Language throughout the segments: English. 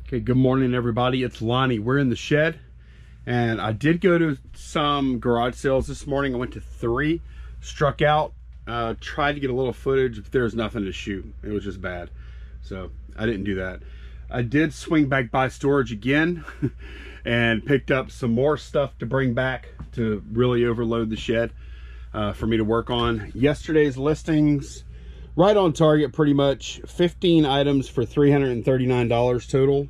Okay, good morning everybody. It's Lonnie. We're in the shed, and I did go to some garage sales this morning. I went to 3, struck out, tried to get a little footage, but there's nothing to shoot. It was just bad, so I didn't do that. I did swing back by storage again and picked up some more stuff to bring back to really overload the shed for me to work on. Yesterday's listings, right on target pretty much. 15 items for $339 total.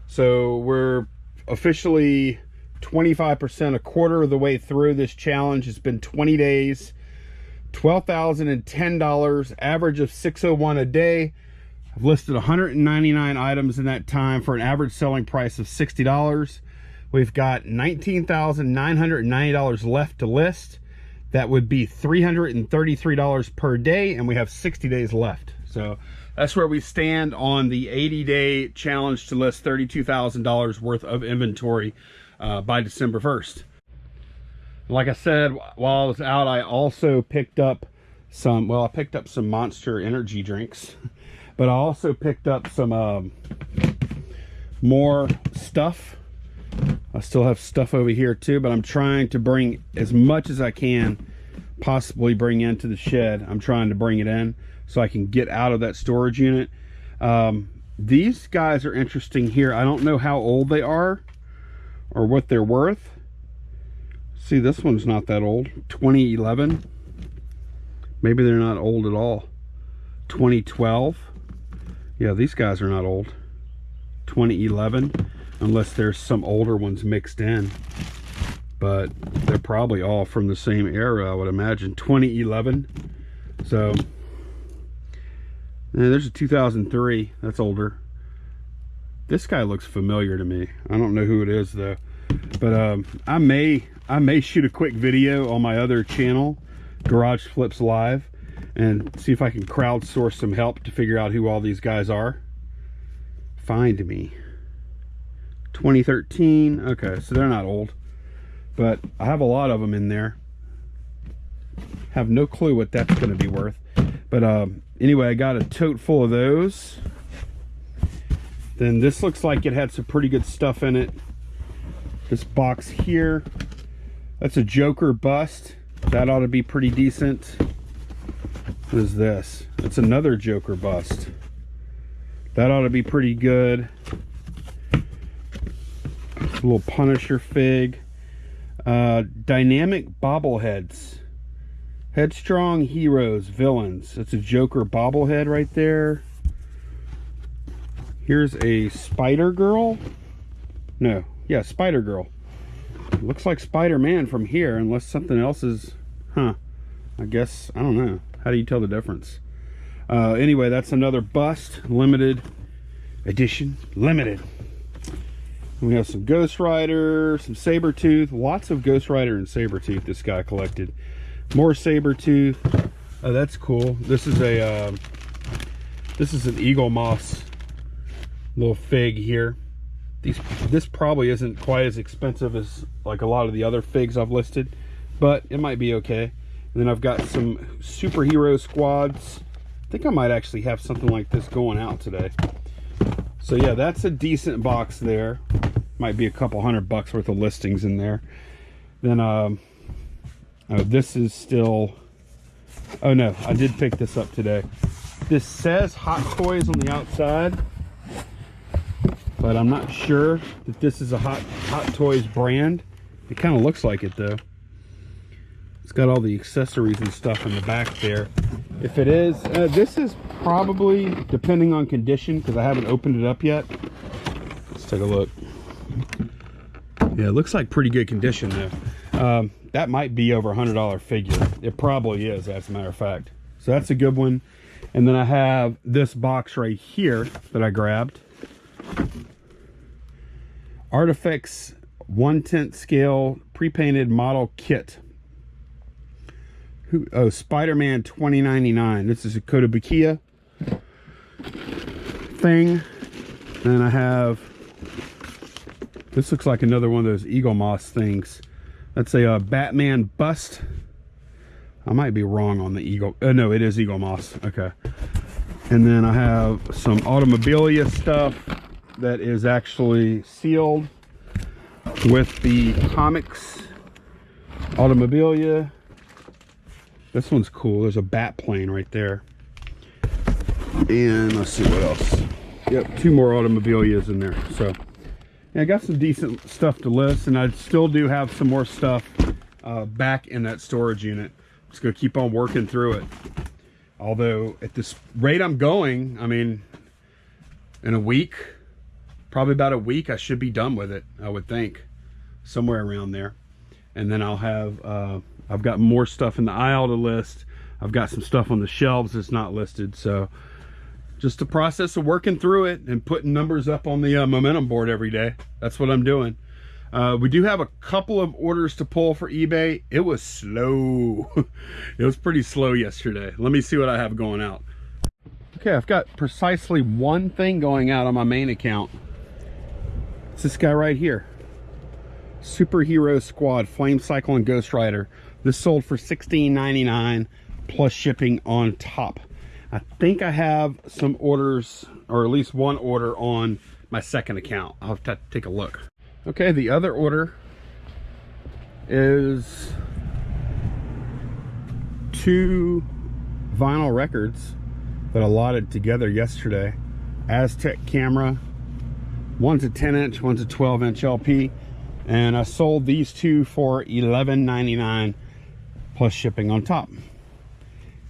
So we're officially 25%, a quarter of the way through this challenge. It's been 20 days, $12,010, average of 601 a day. I've listed 199 items in that time for an average selling price of $60. We've got $19,990 left to list. That would be $333 per day, and we have 60 days left. So that's where we stand on the 80-day challenge to list $32,000 worth of inventory by December 1st. Like I said, while I was out, I also picked up some, well, I picked up some Monster energy drinks, but I also picked up some more stuff. I still have stuff over here too, but I'm trying to bring as much as I can possibly bring into the shed. I'm trying to bring it in so I can get out of that storage unit. These guys are interesting here. I don't know how old they are or what they're worth. See, this one's not that old. 2011. Maybe they're not old at all. 2012. Yeah, these guys are not old. 2011, unless there's some older ones mixed in. But they're probably all from the same era, I would imagine. 2011. So there's a 2003. That's older. This guy looks familiar to me. I don't know who it is though. But I may shoot a quick video on my other channel, Garage Flips Live, and see if I can crowdsource some help to figure out who all these guys are. Find me. 2013. Okay, so they're not old, but I have a lot of them in there. Have no clue what that's going to be worth. But anyway, I got a tote full of those. Then this looks like it had some pretty good stuff in it. This box here, that's a Joker bust. That ought to be pretty decent. What is this? It's another Joker bust. That ought to be pretty good. A little Punisher fig. Dynamic bobbleheads. Headstrong Heroes, Villains. That's a Joker bobblehead right there. Here's a Spider Girl. No, yeah, Spider Girl. Looks like Spider-Man from here, unless something else is, I guess, I don't know. How do you tell the difference? Anyway, that's another bust, limited edition, limited. We have some Ghost Rider, some Sabretooth, lots of Ghost Rider and Sabretooth this guy collected. More Sabretooth. Oh, that's cool. This is a this is an Eagle Moss little fig here. This probably isn't quite as expensive as like a lot of the other figs I've listed, but it might be okay. And then I've got some superhero squads. I think I might actually have something like this going out today. So yeah, that's a decent box there. Might be a couple $100 worth of listings in there. Then this is still, oh no, I did pick this up today. This says Hot Toys on the outside, but I'm not sure that this is a Hot Toys brand. It kind of looks like it though. It's got all the accessories and stuff in the back there. If it is, this is probably, depending on condition, because I haven't opened it up yet. Let's take a look. Yeah, it looks like pretty good condition though. That might be over $100 figure. It probably is, as a matter of fact. So that's a good one. And then I have this box right here that I grabbed. Artifacts 1/10 scale pre-painted model kit. Oh, Spider-Man 2099. This is a Kotobukiya thing. Then I have, this looks like another one of those Eagle Moss things. That's a Batman bust. I might be wrong on the Eagle. Oh no, it is Eagle Moss. Okay. And then I have some automobilia stuff. that is actually sealed with the comics automobilia. This one's cool. There's a bat plane right there. And let's see what else. Yep, 2 more automobilias in there. So yeah, I got some decent stuff to list, and I still do have some more stuff back in that storage unit. Just gonna keep on working through it. Although at this rate I'm going, I mean, in a week, probably about a week, I should be done with it, I would think. Somewhere around there. And then I'll have, I've got more stuff in the aisle to list. I've got some stuff on the shelves that's not listed. So just the process of working through it and putting numbers up on the momentum board every day. That's what I'm doing. We do have a couple of orders to pull for eBay. It was slow. It was pretty slow yesterday. Let me see what I have going out. Okay, I've got precisely one thing going out on my main account. It's this guy right here. Superhero Squad Flame Cycle and Ghost Rider. This sold for $16.99 plus shipping on top. I think I have some orders, or at least one order on my second account. I'll have to take a look. Okay, the other order is 2 vinyl records that I lotted together yesterday. Aztec camera. One's a 10-inch, one's a 12-inch LP. And I sold these 2 for $11.99 plus shipping on top.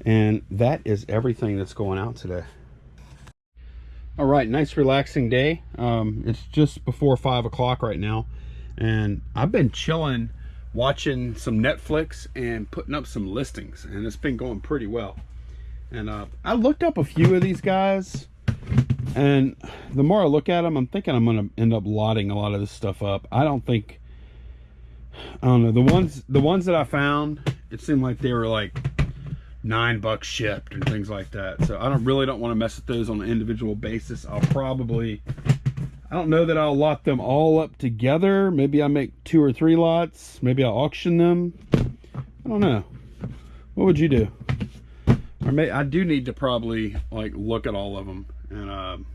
And that is everything that's going out today. All right, nice relaxing day. It's just before 5 o'clock right now, and I've been chilling, watching some Netflix and putting up some listings, and it's been going pretty well. And I looked up a few of these guys, and the more I look at them, I'm thinking I'm gonna end up lotting a lot of this stuff up. I don't know, the ones that I found, it seemed like they were like $9 shipped and things like that. So I really don't want to mess with those on an individual basis. I don't know that I'll lot them all up together. Maybe I make 2 or 3 lots. Maybe I'll auction them. I don't know. What would you do? Or I do need to probably like look at all of them and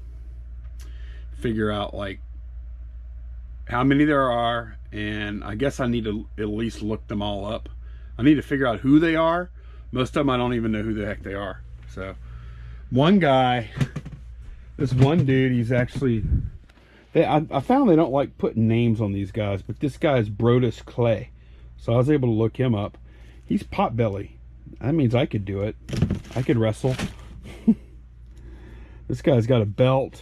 figure out like how many there are, and I guess I need to at least look them all up. I need to figure out who they are. Most of them I don't even know who the heck they are. So one guy, this one dude, he's actually, I found they don't like putting names on these guys, but this guy is Brodus Clay. So I was able to look him up. He's Potbelly. That means I could do it. I could wrestle. This guy's got a belt.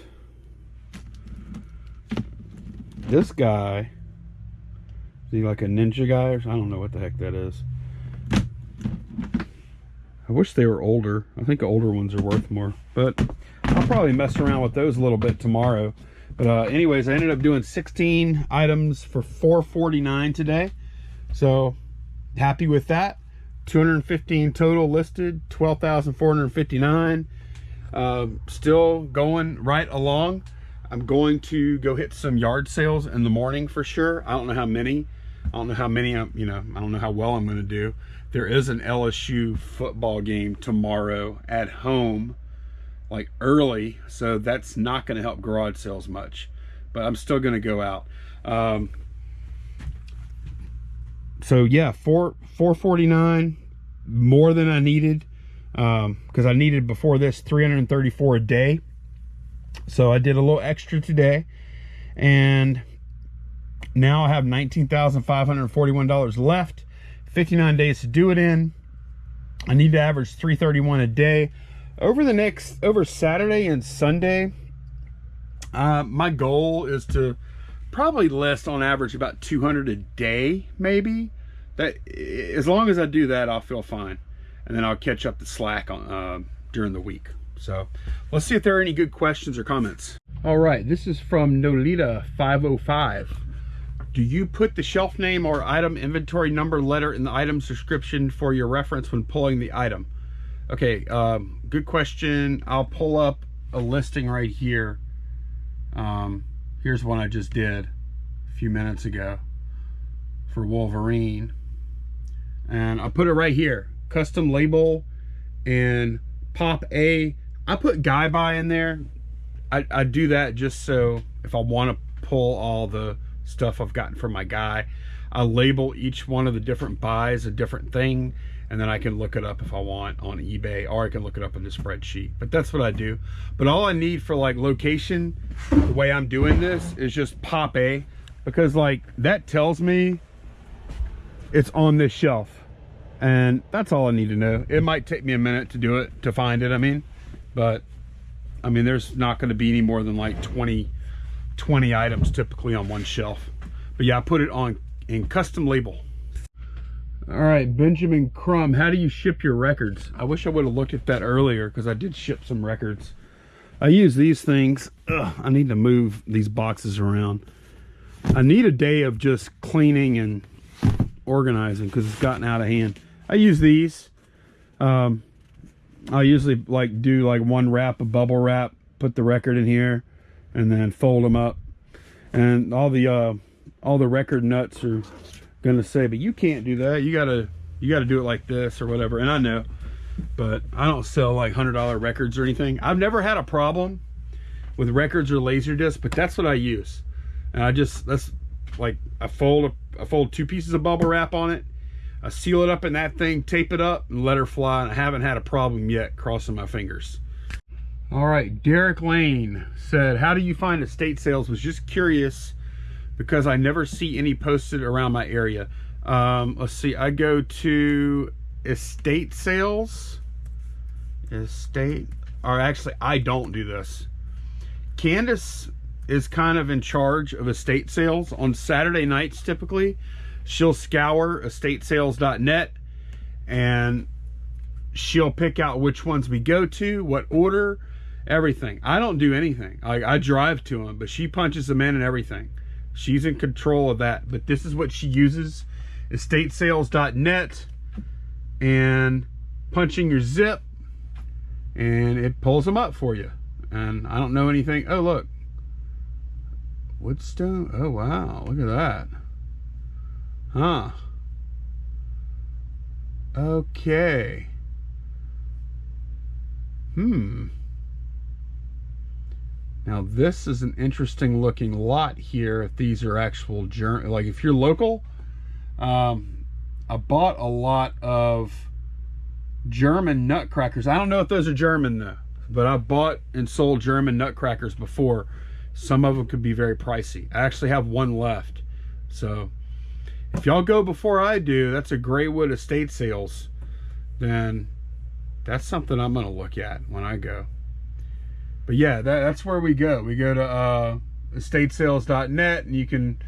This guy, is he like a ninja guy or something? I don't know what the heck that is. I wish they were older. I think older ones are worth more, but I'll probably mess around with those a little bit tomorrow. But anyways, I ended up doing 16 items for $4.49 today. So happy with that. 215 total listed, 12,459. Still going right along. I'm going to go hit some yard sales in the morning for sure. I don't know how many. I don't know how many, I don't know how well I'm going to do. There is an LSU football game tomorrow at home, like early, so that's not going to help garage sales much, but I'm still going to go out. So yeah, $4.49, more than I needed, because I needed before this 334 a day. So I did a little extra today, and now I have $19,541 left. 59 days to do it in. I need to average 331 a day. Over Saturday and Sunday, my goal is to probably list on average about 200 a day, maybe. That, as long as I do that, I'll feel fine, and then I'll catch up the slack on during the week. So let's see if there are any good questions or comments. All right, this is from Nolita 505. Do you put the shelf name or item inventory number letter in the item's description for your reference when pulling the item? Okay, good question. I'll pull up a listing right here. Here's one I just did a few minutes ago for Wolverine. And I put it right here. Custom label and pop A. I put Guy By in there. I do that just so if I want to pull all the stuff I've gotten from my guy, I label each one of the different buys a different thing, and then I can look it up if I want on eBay, or I can look it up in the spreadsheet. But that's what I do. But all I need for like location, the way I'm doing this, is just pop A, because like that tells me it's on this shelf, and that's all I need to know. It might take me a minute to do it, to find it, I mean, but I mean, there's not going to be any more than like 20 items typically on one shelf. But yeah, I put it on in custom label. All right, Benjamin Crumb, how do you ship your records? I wish I would have looked at that earlier, because I did ship some records. I use these things. Ugh, I need to move these boxes around. I need a day of just cleaning and organizing, because it's gotten out of hand. I use these. I usually like do like one wrap of bubble wrap, put the record in here, and then fold them up. And all the record nuts are gonna say, but you can't do that. You gotta do it like this or whatever. And I know, but I don't sell like $100 records or anything. I've never had a problem with records or Laserdisc, but that's what I use. And I fold 2 pieces of bubble wrap on it. I seal it up in that thing, tape it up, and let her fly. And I haven't had a problem yet, crossing my fingers. All right, Derek Lane said, how do you find estate sales? Was just curious because I never see any posted around my area. Let's see, I go to estate sales. Or actually, I don't do this. Candace is kind of in charge of estate sales on Saturday nights typically. She'll scour estatesales.net and she'll pick out which ones we go to, what order, everything. I don't do anything. I drive to them, but she punches them in and everything. She's in control of that. But this is what she uses, estatesales.net, and punching your zip, and it pulls them up for you. And I don't know anything. Oh, look. Woodstone. Oh, wow. Look at that. Huh. Okay. Now this is an interesting looking lot here. If these are actual German, like if you're local, I bought a lot of German nutcrackers. I don't know if those are German though, but I bought and sold German nutcrackers before. Some of them could be very pricey. I actually have one left. So if y'all go before I do, that's a Graywood estate sales, then that's something I'm going to look at when I go. But yeah, that's where we go. We go to estatesales.net, and you can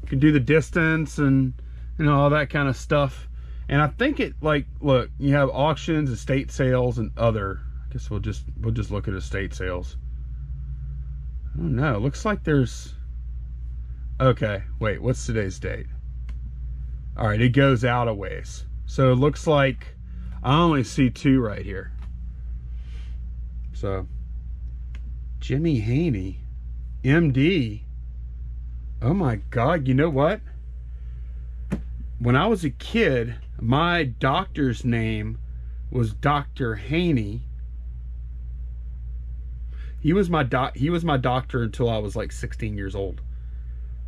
do the distance and all that kind of stuff. And I think it, like, look, you have auctions, estate sales, and other. I guess we'll just look at estate sales. I don't know. It looks like there's. Okay, wait. What's today's date? All right, it goes out a ways. So it looks like I only see 2 right here. So Jimmy Haney, MD. Oh my God, you know what? When I was a kid, my doctor's name was Dr. Haney. He was my doctor until I was like 16 years old.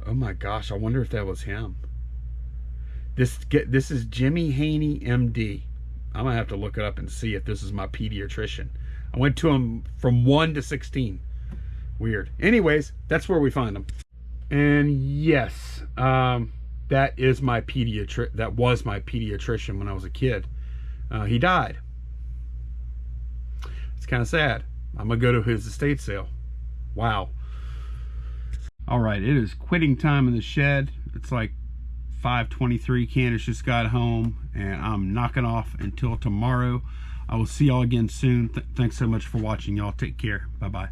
Oh my gosh, I wonder if that was him. This is Jimmy Haney, MD. I'm gonna have to look it up and see if this is my pediatrician. I went to him from 1 to 16. Weird. Anyways, that's where we find him. And yes, that is my that was my pediatrician when I was a kid. He died. It's kind of sad. I'm gonna go to his estate sale. Wow. All right, it is quitting time in the shed. It's like 5:23. Candace just got home, and I'm knocking off until tomorrow. I will see y'all again soon. Thanks so much for watching, y'all. Take care. Bye-bye.